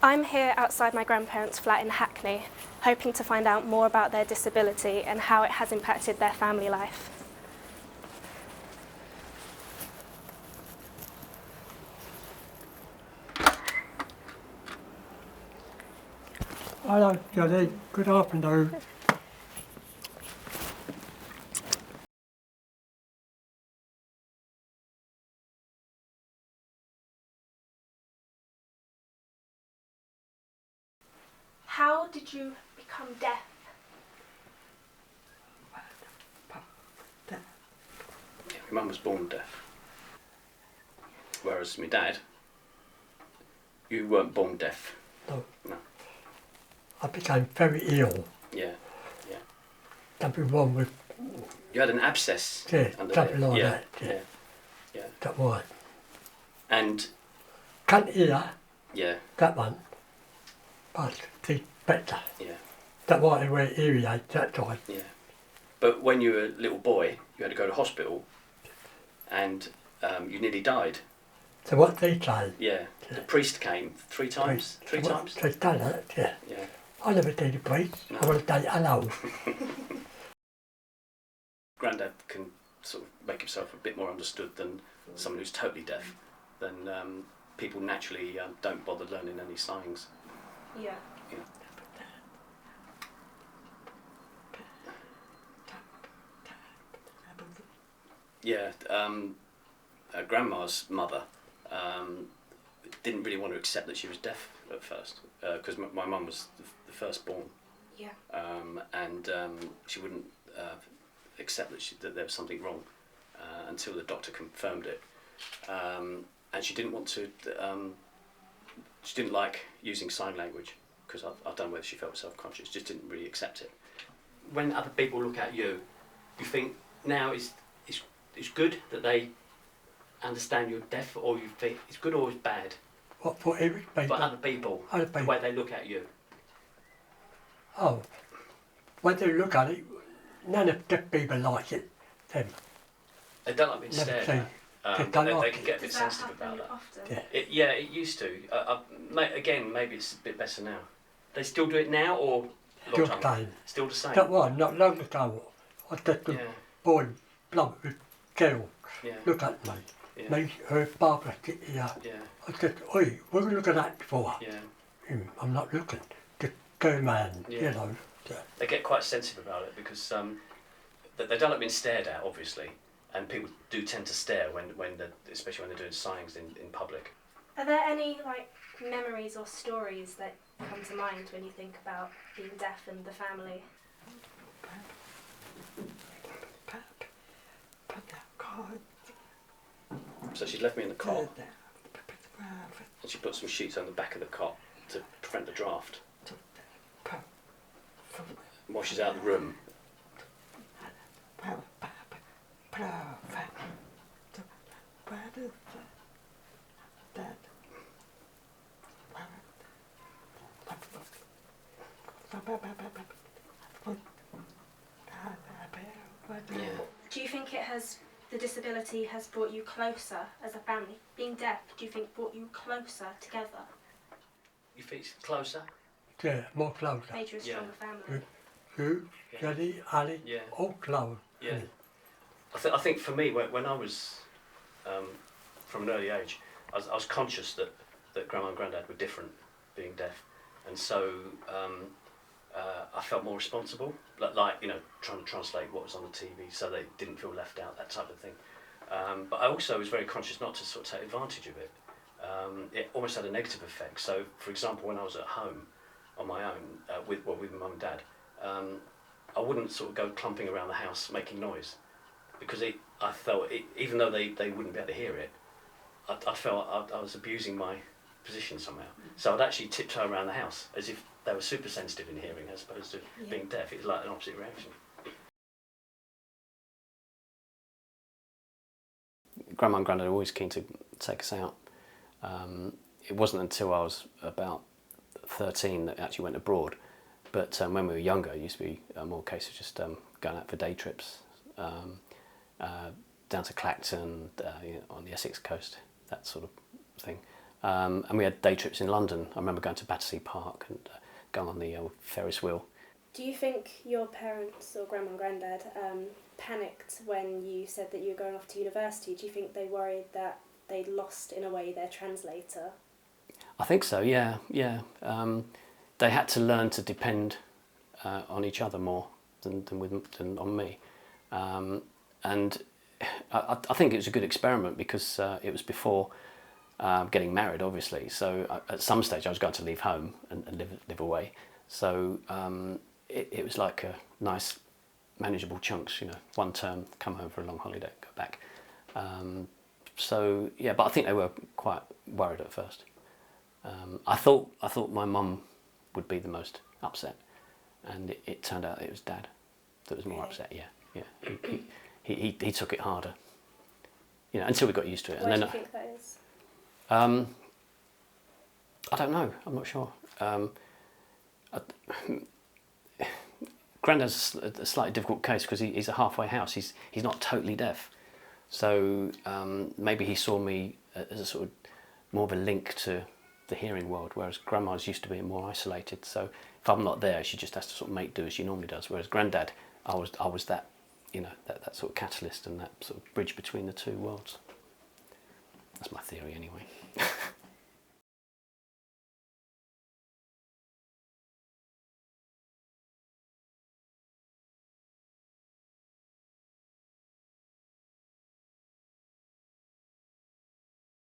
I'm here outside my grandparents' flat in Hackney, hoping to find out more about their disability and how it has impacted their family life. Hello, Johnny. Good afternoon. How did you become deaf? Yeah, my mum was born deaf. Whereas my dad, you weren't born deaf. No. No. I became very ill. Yeah. Something wrong with, You had an abscess. yeah, under something there. like Yeah, that. Yeah. yeah. That was. And Can't hear yeah, that one, but see better. yeah, That why they wear hearing aids that time. yeah. But when you were a little boy, you had to go to hospital, and you nearly died. So what they say? Yeah. The priest came 3 times. Three times. They done that, yeah. Yeah. I never did a priest. No. I want to say hello. Grandad can sort of make himself a bit more understood than someone who's totally deaf. Then people naturally don't bother learning any signs. Yeah. Yeah. Yeah, Grandma's mother didn't really want to accept that she was deaf at first, because my mum was the firstborn. Yeah. And she wouldn't accept that there was something wrong until the doctor confirmed it. And she didn't want to. She didn't like using sign language because I don't know whether she felt self-conscious. Just didn't really accept it. When other people look at you, you think now it's good that they understand you're deaf, or you think it's good or it's bad? What for every people? For other people, Other the people. way they look at you. Oh, when they look at it, none of the people like it. Them. They don't like being Never stared seen. at. They But don't they like can get a bit Does that sensitive happen about that. often? Yeah. It used to. Again, maybe it's a bit better now. They still do it now, or Still long the time? same. Still the same. That one, not long ago, I just a Yeah, boy, blunt with girl, yeah, look at me. yeah, Me, her Barbara sit here. yeah, I said, oi, what are you looking at for? yeah. I'm not looking. The girl man, Yeah. you know. They get quite sensitive about it because they don't like being stared at, obviously, and people do tend to stare especially when they're doing signs in public. Are there any memories or stories that come to mind when you think about being deaf and the family? So she left me in the cot, and she put some sheets on the back of the cot to prevent the draft. While she's out of the room, yeah. Do you think the disability has brought you closer as a family? Being deaf, do you think brought you closer together? You think it's closer? Yeah, more closer. Made you a stronger family? You, Jenny, Ali, Yeah. all close. Yeah. I think for me, when I was from an early age, I was conscious that Grandma and Grandad were different, being deaf, and so I felt more responsible, like trying to translate what was on the TV so they didn't feel left out, that type of thing. But I also was very conscious not to sort of take advantage of it. It almost had a negative effect. So, for example, when I was at home on my own with my mum and dad, I wouldn't sort of go clumping around the house making noise, because I felt even though they wouldn't be able to hear it, I felt I was abusing my position somehow. So I'd actually tiptoe around the house as if they were super sensitive in hearing as opposed to being deaf. It was like an opposite reaction. Grandma and Grandad were always keen to take us out. It wasn't until I was about 13 that I actually went abroad. But when we were younger, it used to be more a case of just going out for day trips down to Clacton, on the Essex coast, that sort of thing. And we had day trips in London. I remember going to Battersea Park and going on the Ferris wheel. Do you think your parents or grandma and granddad panicked when you said that you were going off to university? Do you think they worried that they'd lost, in a way, their translator? I think so, yeah. They had to learn to depend on each other more than on me. And I think it was a good experiment because it was before getting married, obviously. So at some stage I was going to leave home and live away. So it was like a nice, manageable chunks, you know, one term, come home for a long holiday, go back. So yeah, but I think they were quite worried at first. I thought my mum would be the most upset, and it turned out it was Dad that was more upset. Yeah. He took it harder, you know, until we got used to it. Why do you think that is? I don't know. I'm not sure. Grandad's a slightly difficult case because he's a halfway house. He's not totally deaf, so maybe he saw me as a sort of more of a link to the hearing world, whereas Grandma's used to being more isolated. So if I'm not there, she just has to sort of make do as she normally does. Whereas Grandad, I was that, you know, that sort of catalyst and that sort of bridge between the two worlds. That's my theory, anyway.